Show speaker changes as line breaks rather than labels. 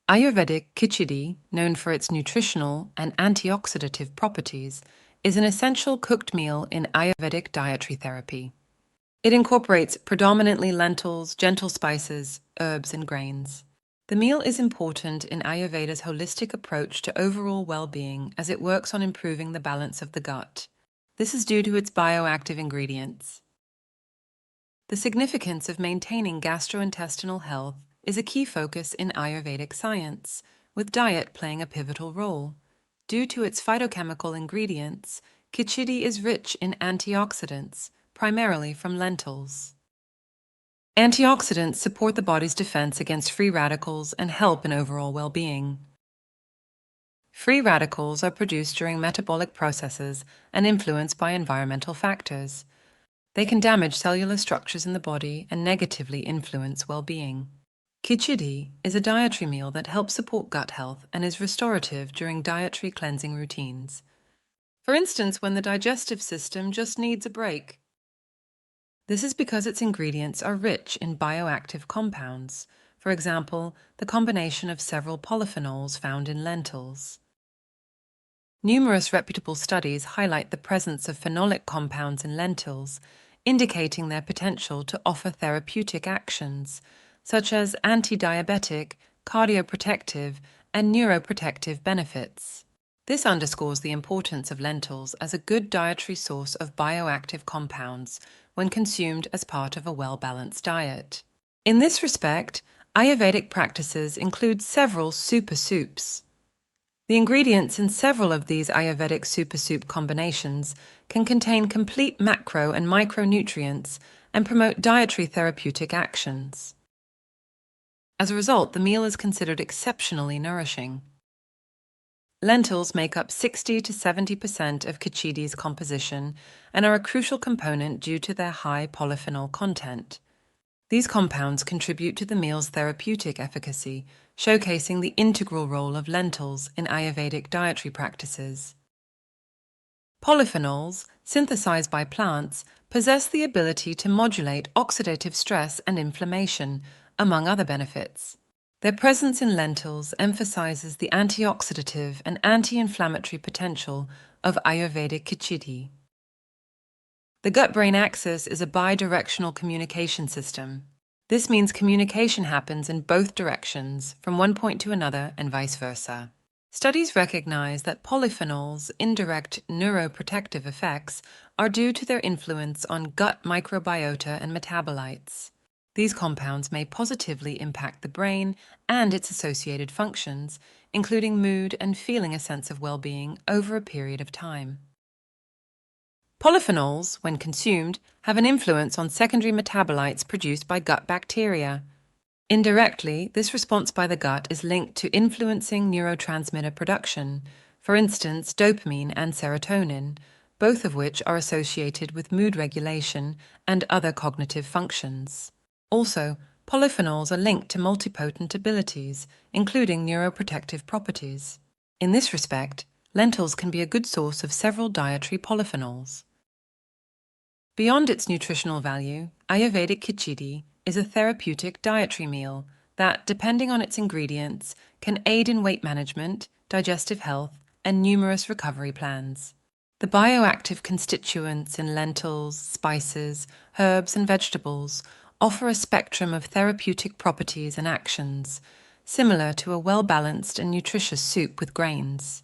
Ayurvedic Khichdi, known for its nutritional and antioxidative properties, is an essential cooked meal in Ayurvedic dietary therapy. It incorporates predominantly lentils, gentle spices, herbs, and grains. The meal is important in Ayurveda's holistic approach to overall well-being as it works on improving the balance of the gut. This is due to its bioactive ingredients. The significance of maintaining gastrointestinal health is a key focus in Ayurvedic science, with diet playing a pivotal role. Due to its phytochemical ingredients, Khichdi is rich in antioxidants, primarily from lentils. Antioxidants support the body's defense against free radicals and help in overall well-being. Free radicals are produced during metabolic processes and influenced by environmental factors. They can damage cellular structures in the body and negatively influence well-being. Khichdi is a dietary meal that helps support gut health and is restorative during dietary cleansing routines. For instance, when the digestive system just needs a break. This is because its ingredients are rich in bioactive compounds, for example, the combination of several polyphenols found in lentils. Numerous reputable studies highlight the presence of phenolic compounds in lentils, indicating their potential to offer therapeutic actions, such as anti-diabetic, cardioprotective, and neuroprotective benefits. This underscores the importance of lentils as a good dietary source of bioactive compounds when consumed as part of a well-balanced diet. In this respect, Ayurvedic practices include several super soups. The ingredients in several of these Ayurvedic super soup combinations can contain complete macro and micronutrients and promote dietary therapeutic actions. As a result, the meal is considered exceptionally nourishing. Lentils make up 60 to 70% of Khichdi's composition and are a crucial component due to their high polyphenol content. These compounds contribute to the meal's therapeutic efficacy, showcasing the integral role of lentils in Ayurvedic dietary practices. Polyphenols, synthesized by plants, possess the ability to modulate oxidative stress and inflammation, among other benefits. Their presence in lentils emphasizes the antioxidative and anti-inflammatory potential of Ayurvedic Khichdi. The gut-brain axis is a bidirectional communication system. This means communication happens in both directions, from one point to another and vice versa. Studies recognize that polyphenols' indirect neuroprotective effects are due to their influence on gut microbiota and metabolites. These compounds may positively impact the brain and its associated functions, including mood and feeling a sense of well-being over a period of time. Polyphenols, when consumed, have an influence on secondary metabolites produced by gut bacteria. Indirectly, this response by the gut is linked to influencing neurotransmitter production, for instance, dopamine and serotonin, both of which are associated with mood regulation and other cognitive functions. Also, polyphenols are linked to multipotent abilities, including neuroprotective properties. In this respect, lentils can be a good source of several dietary polyphenols. Beyond its nutritional value, Ayurvedic Khichdi is a therapeutic dietary meal that, depending on its ingredients, can aid in weight management, digestive health, and numerous recovery plans. The bioactive constituents in lentils, spices, herbs, and vegetables offer a spectrum of therapeutic properties and actions, similar to a well-balanced and nutritious soup with grains.